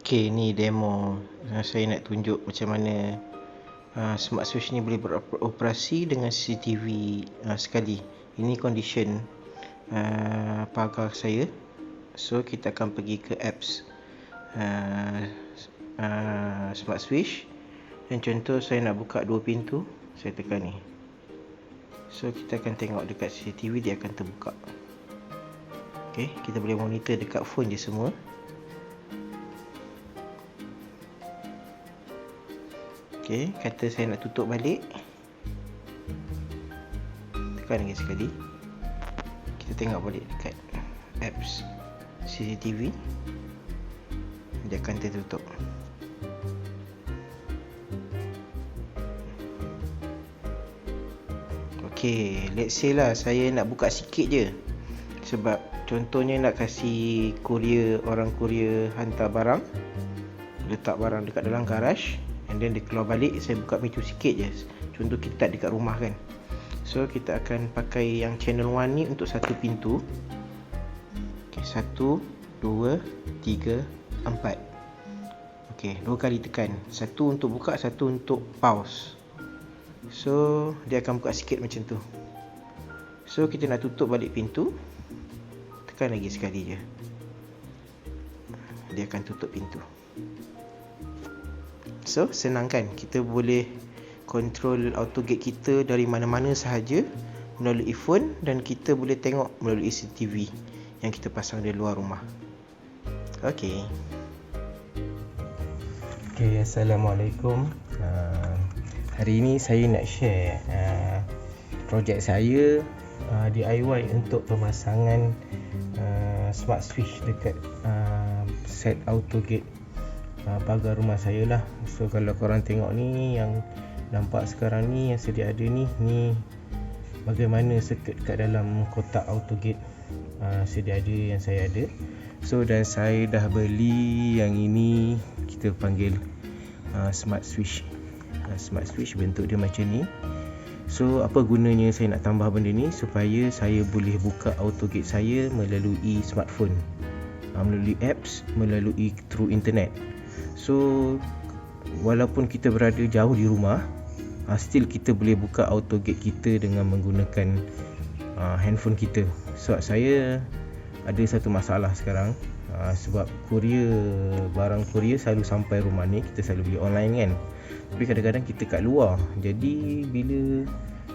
Okey, ni demo. Saya nak tunjuk macam mana smart switch ni boleh beroperasi dengan CCTV sekali. Ini condition pagar saya. So kita akan pergi ke apps smart switch. Dan contoh saya nak buka 2 pintu, saya tekan ni. So kita akan tengok dekat CCTV dia akan terbuka. Okey, kita boleh monitor dekat phone je semua. Okey, kata saya nak tutup balik, tekan lagi sekali. Kita tengok balik dekat apps CCTV, dia akan tertutup. Okey, let's say lah saya nak buka sikit je, sebab contohnya nak kasih orang courier hantar barang, letak barang dekat dalam garage, and then dia keluar balik, saya buka pintu sikit je. Contoh kita tak dekat rumah kan. So kita akan pakai yang channel 1 ni untuk satu pintu. Okay, 1, 2, 3, 4. Okay, 2 kali tekan. Satu untuk buka, satu untuk pause. So dia akan buka sikit macam tu. So kita nak tutup balik pintu, tekan lagi sekali je, dia akan tutup pintu. So senang kan, kita boleh control auto gate kita dari mana-mana sahaja melalui phone, dan kita boleh tengok melalui CCTV yang kita pasang di luar rumah. Okey. Okay, Assalamualaikum. Hari ini saya nak share projek saya DIY untuk pemasangan smart switch dekat set auto gate pagar rumah saya lah. So kalau korang tengok ni, yang nampak sekarang ni, yang sedia ada ni bagaimana circuit kat dalam kotak auto gate sedia ada yang saya ada. So dan saya dah beli yang ini, kita panggil smart switch. Smart switch bentuk dia macam ni. So apa gunanya saya nak tambah benda ni? Supaya saya boleh buka auto gate saya melalui smartphone, melalui apps, melalui through internet. So walaupun kita berada jauh di rumah, still kita boleh buka auto gate kita dengan menggunakan handphone kita. Sebab saya ada satu masalah sekarang, sebab barang courier selalu sampai rumah ni, kita selalu beli online kan. Tapi kadang-kadang kita kat luar, jadi bila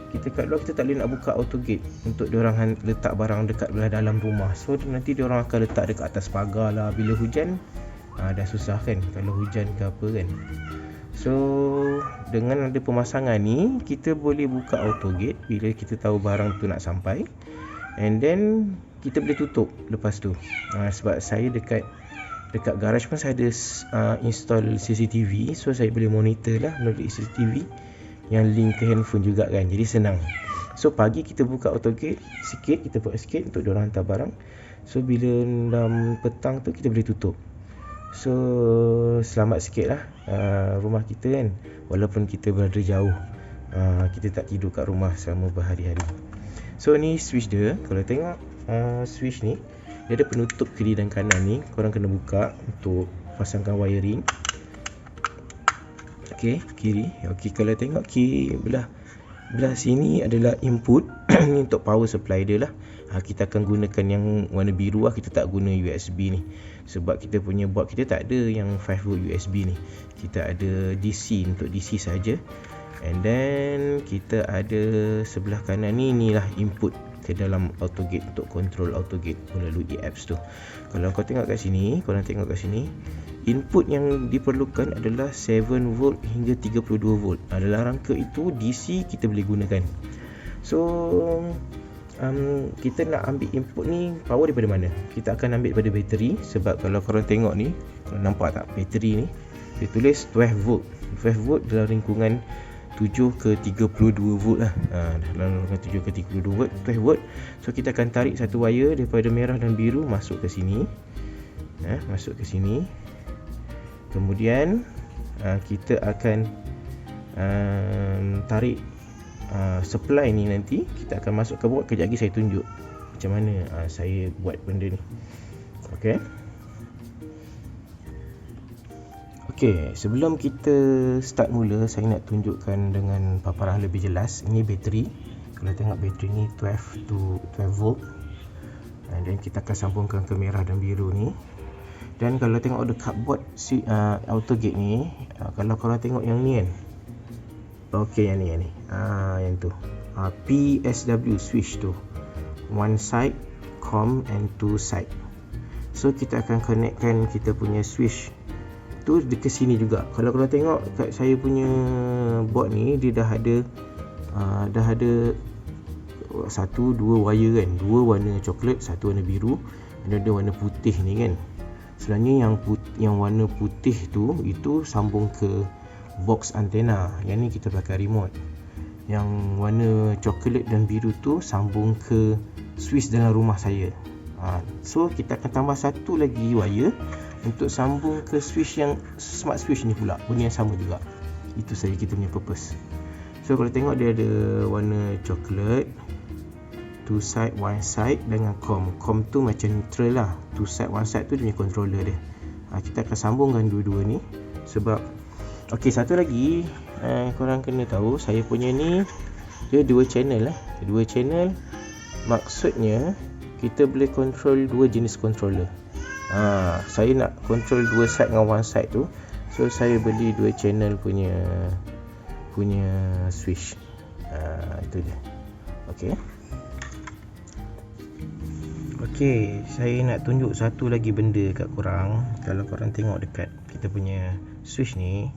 kita kat luar, kita tak boleh nak buka auto gate untuk diorang letak barang dekat belah dalam rumah. So nanti diorang akan letak dekat atas pagar lah. Bila hujan dah susah kan, kalau hujan ke apa kan. So dengan ada pemasangan ni, kita boleh buka auto gate bila kita tahu barang tu nak sampai, and then kita boleh tutup lepas tu. Sebab saya dekat garage pun saya ada install CCTV. So saya boleh monitor lah melalui CCTV yang link ke handphone juga kan. Jadi senang. So pagi kita buka auto gate sikit, kita buat sikit untuk diorang hantar barang. So bila dalam petang tu kita boleh tutup. So selamat sikit lah rumah kita kan. Walaupun kita berada jauh, kita tak tidur kat rumah selama berhari-hari. So ni switch dia. Kalau tengok switch ni, dia ada penutup kiri dan kanan ni. Korang kena buka untuk pasangkan wiring. Okey, kiri. Okey, kalau tengok kiri belah sini adalah input ni untuk power supply dia lah. Kita akan gunakan yang warna biru lah. Kita tak guna USB ni, sebab kita punya board kita tak ada yang 5V USB ni. Kita ada DC, untuk DC saja. And then kita ada sebelah kanan ni, inilah input ke dalam auto gate untuk control auto gate melalui apps tu. Kalau kau tengok kat sini, input yang diperlukan adalah 7V hingga 32V. Dalam rangka itu DC kita boleh gunakan. So kita nak ambil input ni, power daripada mana? Kita akan ambil daripada bateri. Sebab kalau korang tengok ni, korang nampak tak bateri ni, dia tulis 12V. 12V dalam lingkungan 7 ke 32V lah. Dalam 7 ke 32V, 12V. So kita akan tarik satu wire daripada merah dan biru masuk ke sini. Masuk ke sini. Kemudian kita akan tarik supply ni. Nanti kita akan masuk ke board. Kejap lagi saya tunjuk macam mana saya buat benda ni. Okey. Okey, sebelum kita start mula, saya nak tunjukkan dengan paparan lebih jelas. Ini bateri. Kalau tengok bateri ni 12 volt. Dan kita akan sambungkan ke merah dan biru ni. Dan kalau tengok dekat board auto gate ni, kalau korang tengok yang ni kan. Okey, yang ni. Yang tu. PSW switch tu. One side COM and two side. So kita akan connectkan kita punya switch tu dekat sini juga. Kalau korang tengok kat saya punya board ni, dia dah ada satu dua wire kan, dua warna coklat, satu warna biru, dan ada warna putih ni kan. Sebenarnya yang warna putih tu itu sambung ke box antena. Yang ni kita pakai remote. Yang warna coklat dan biru tu sambung ke switch dalam rumah saya. So kita akan tambah satu lagi wire untuk sambung ke switch yang smart switch ni pula. Benda yang sama juga. Itu saja kita punya purpose. So kalau tengok dia ada warna coklat, two side, one side dengan COM. COM tu macam neutral lah. Two side, one side tu dia punya controller dia. Kita akan sambungkan dua-dua ni. Sebab okey, satu lagi korang kena tahu, saya punya ni dia dua channel lah. Dua channel maksudnya kita boleh control dua jenis controller. Saya nak control dua side dengan one side tu, so saya beli dua channel punya switch. Itu je. Okey, saya nak tunjuk satu lagi benda kat korang. Kalau korang tengok dekat kita punya switch ni,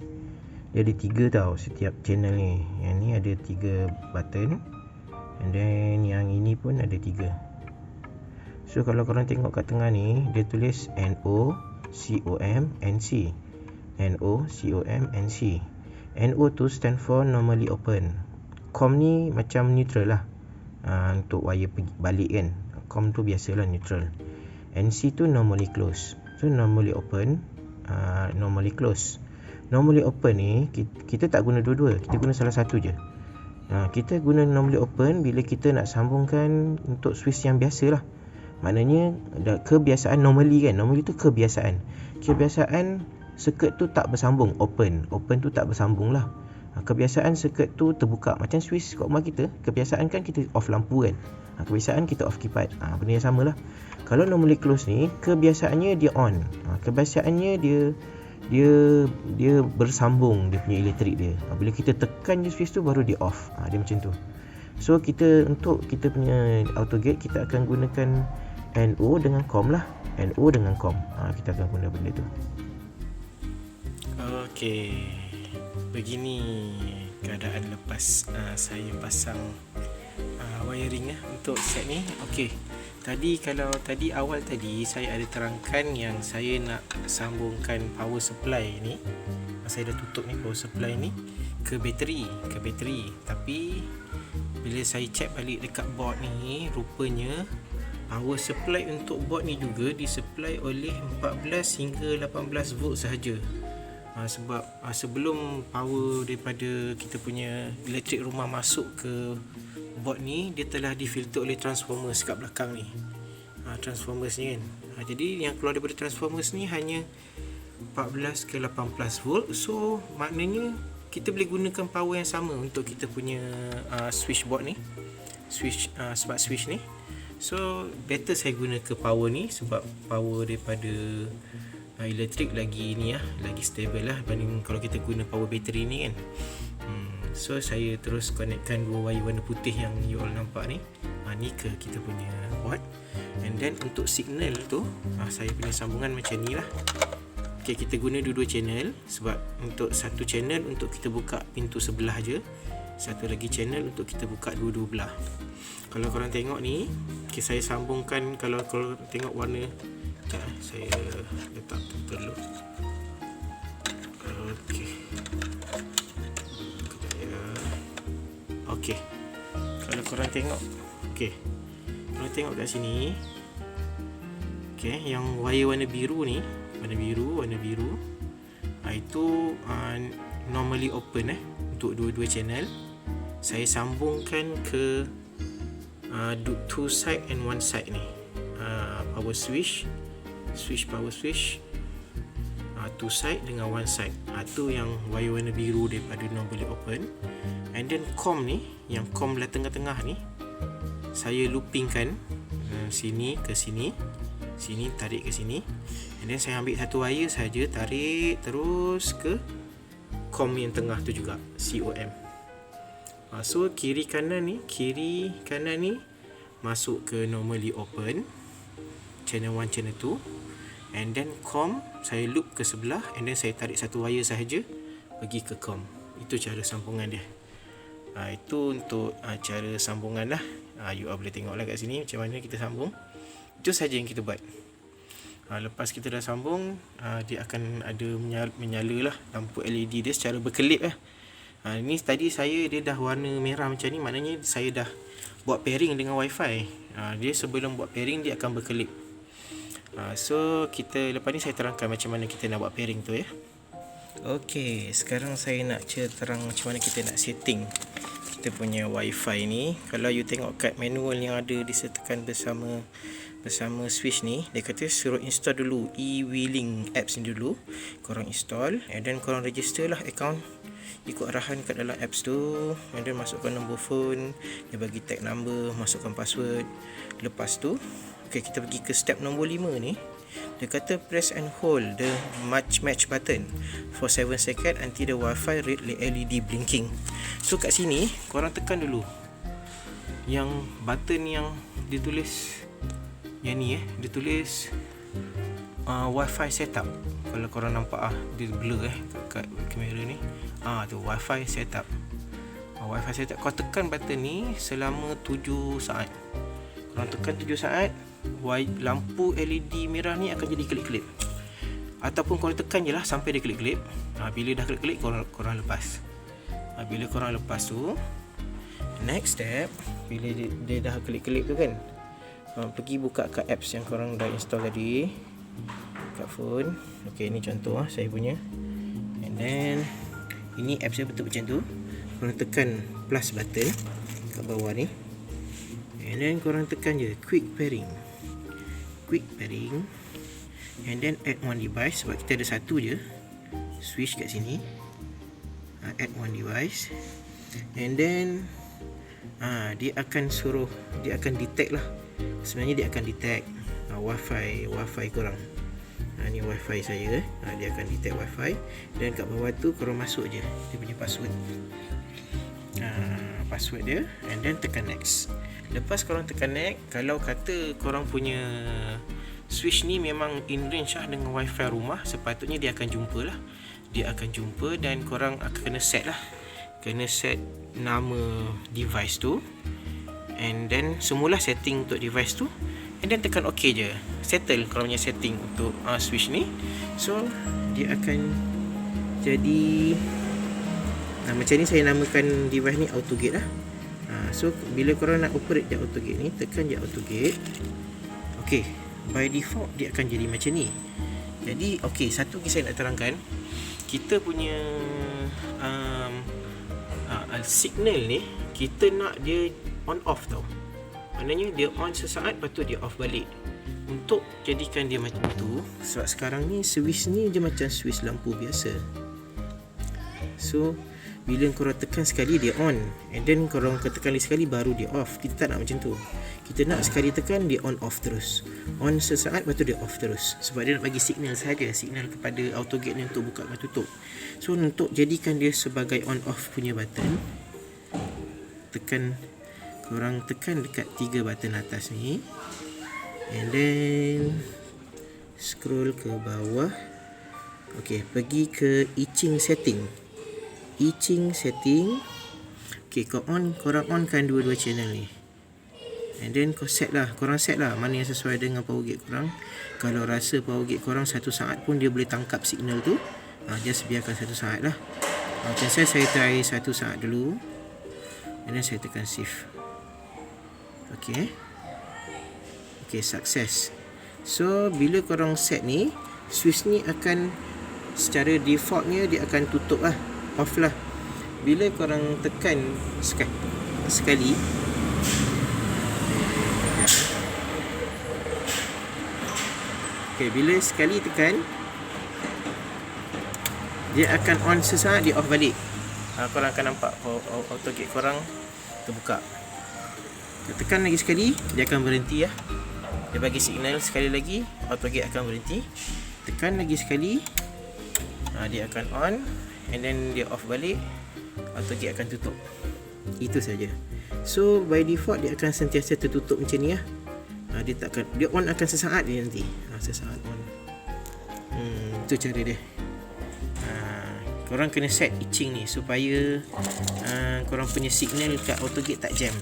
dia ada 3 tau setiap channel ni. Yang ni ada 3 button, and then yang ini pun ada 3. So kalau korang tengok kat tengah ni, dia tulis NO, COM, NC. NO, COM, NC. NO tu stand for normally open. COM ni macam neutral lah, untuk wire pergi balik kan. COM tu biasalah neutral. NC tu normally close. So normally open, normally close. Normally open ni kita tak guna dua-dua, kita guna salah satu je. Kita guna normally open bila kita nak sambungkan untuk switch yang biasa lah. Maknanya kebiasaan normally kan. Normally tu kebiasaan circuit tu tak bersambung. Open tu tak bersambung lah. Kebiasaan circuit tu terbuka. Macam switch kat rumah kita, kebiasaan kan kita off lampu kan. Kebiasaan kita off keypad. Benda yang sama lah. Kalau normally close ni, kebiasaannya dia on. Kebiasaannya dia bersambung dia punya elektrik dia. Bila kita tekan je switch tu, baru dia off. Dia macam tu. So untuk kita punya auto gate, kita akan gunakan NO dengan COM lah. NO dengan COM. Kita akan guna benda tu. Okey, begini keadaan lepas saya pasang wiring untuk set ni. Okey, tadi awal tadi saya ada terangkan yang saya nak sambungkan power supply ni. Saya dah tutup ni power supply ni ke bateri. Tapi bila saya check balik dekat board ni, rupanya power supply untuk board ni juga disupply oleh 14 hingga 18 volt sahaja. Sebab sebelum power daripada kita punya elektrik rumah masuk ke board ni, dia telah difilter oleh transformers kat belakang ni. Transformers ni kan. Jadi yang keluar daripada transformers ni hanya 14 ke 18 volt. So maknanya kita boleh gunakan power yang sama untuk kita punya switch board ni, smart switch ni. So better saya guna ke power ni, sebab power daripada elektrik lagi ni lagi stable lah berbanding kalau kita guna power bateri ni kan. So saya terus connectkan dua wire warna putih yang you all nampak ni. Ni ke kita punya board. And then untuk signal tu, saya punya sambungan macam ni lah. Okay, kita guna dua-dua channel, sebab untuk satu channel untuk kita buka pintu sebelah je, satu lagi channel untuk kita buka dua-dua belah. Kalau korang tengok ni, okay, saya sambungkan. Kalau korang tengok warna, saya letak dulu. Okey, kalau korang tengok, korang tengok kat sini, yang wire warna biru ni, warna biru, itu normally open untuk dua-dua channel. Saya sambungkan ke two side and one side ni, power switch, power switch. two side dengan one side. Tu yang wire warna biru daripada normally open. And then COM ni, yang COM belah tengah-tengah ni, saya loopingkan sini ke sini, sini tarik ke sini. And then saya ambil satu wire saja, tarik terus ke COM yang tengah tu juga, COM. So kiri kanan ni masuk ke normally open, channel 1, channel 2. And then COM saya loop ke sebelah, and then saya tarik satu wire sahaja pergi ke COM. Itu cara sambungan dia. Itu untuk cara sambungan lah. You all boleh tengok lah kat sini macam mana kita sambung. Itu saja yang kita buat. Lepas kita dah sambung, dia akan ada menyala lah lampu LED dia secara berkelip lah. Ni tadi dia dah warna merah macam ni, maknanya saya dah buat pairing dengan wifi. Dia sebelum buat pairing dia akan berkelip. So lepas ni saya terangkan macam mana kita nak buat pairing tu ya. Okey, sekarang saya nak terang macam mana kita nak setting kita punya wifi ni. Kalau you tengok kat manual yang ada disertakan bersama switch ni, dia kata suruh install dulu e-wheeling apps ni dulu. Korang install, and then korang register lah account ikut arahan kat dalam apps tu. And then masukkan nombor phone, dia bagi tag number, masukkan password. Lepas tu kita pergi ke step nombor 5 ni. Dia kata press and hold the match button for 7 second until the wifi red LED blinking. So kat sini korang tekan dulu yang button yang ditulis yang ni dia tulis wifi setup. Kalau korang nampak dia blur kat kamera ni. Tu wifi setup. Wifi setup, kau tekan button ni selama 7 saat. Korang tekan 7 saat, lampu LED merah ni akan jadi kelip-kelip. Ataupun korang tekan je lah sampai dia kelip-kelip. Bila dah kelip-kelip, korang lepas. Bila korang lepas tu, next step, bila dia dah kelip-kelip tu kan, pergi buka kat apps yang korang dah install tadi kat phone. Ni contoh saya punya. And then ini apps dia bentuk macam tu. Korang tekan plus button kat bawah ni, and then korang tekan je quick pairing, and then add one device. Sebab kita ada satu je switch kat sini. Add one device, and then dia akan detect lah. Sebenarnya dia akan detect wifi korang. Ni wifi saya. Dia akan detect wifi. Dan kat bawah tu korang masuk je dia punya password. Password dia, and then tekan next. Lepas korang tekan next, kalau kata korang punya switch ni memang in range lah dengan wifi rumah, sepatutnya dia akan jumpa lah. Dia akan jumpa, dan korang akan kena set lah. Kena set nama device tu, and then semula setting untuk device tu, and then tekan OK je. Settle korang punya setting untuk switch ni. So dia akan jadi macam ni. Saya namakan device ni AutoGate lah. So bila korang nak operate je AutoGate ni, tekan je AutoGate. By default dia akan jadi macam ni. Jadi satu lagi saya nak terangkan. Kita punya signal ni, kita nak dia on off tau. Maknanya dia on sesaat, lepas tu dia off balik. Untuk jadikan dia macam tu, sebab sekarang ni switch ni dia macam switch lampu biasa. So bila korang tekan sekali dia on, and then korang tekan lagi sekali baru dia off. Kita tak nak macam tu. Kita nak sekali tekan dia on off terus. On sesaat, lepas tu dia off terus. Sebab dia nak bagi signal saja, signal kepada AutoGate ni untuk buka dan tutup. So untuk jadikan dia sebagai on off punya button, korang tekan dekat 3 button atas ni, and then scroll ke bawah. Pergi ke etching setting. Korang onkan dua-dua channel ni, and then korang set lah mana yang sesuai dengan power gate korang. Kalau rasa power gate korang 1 saat pun dia boleh tangkap signal tu, just biarkan 1 saat lah. Macam saya try 1 saat dulu, and then saya tekan save. Success. So bila korang set ni, switch ni akan secara defaultnya dia akan tutup lah, off lah. Bila korang tekan sekali, bila sekali tekan, dia akan on sesaat, dia off balik. Korang akan nampak auto gate korang terbuka. Tekan lagi sekali, dia akan berhenti ya. Dia bagi signal sekali lagi, auto gate akan berhenti. Tekan lagi sekali, dia akan on, and then dia off balik, auto gate akan tutup. Itu saja. So by default dia akan sentiasa tertutup macam ni ya. Dia on akan sesaat dia nanti. Sesaat on. Itu cara dia. Korang kena set itching ni supaya korang punya signal kat auto gate tak jam.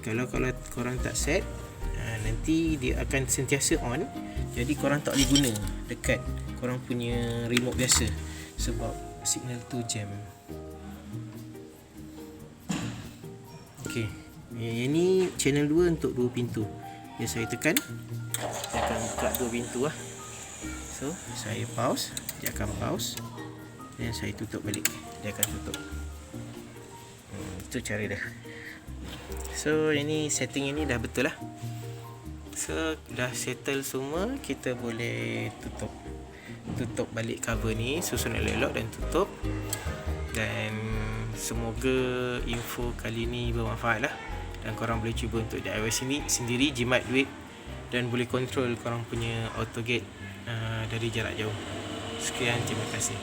Kalau korang tak set, nanti dia akan sentiasa on. Jadi korang tak boleh guna dekat korang punya remote biasa sebab signal tu jam. Okey. Yang ni channel 2 untuk 2 pintu. Saya tekan, dia akan buka 2 pintu lah. So saya pause, dia akan pause, dan saya tutup balik, dia akan tutup. Itu cara dia. So ini setting ini dah betul lah. So dah settle semua, kita boleh tutup balik cover ni, susun elok-elok dan tutup. Dan semoga info kali ni bermanfaat lah, dan korang boleh cuba untuk DIY sendiri, jimat duit, dan boleh kontrol korang punya auto gate dari jarak jauh. Sekian, terima kasih.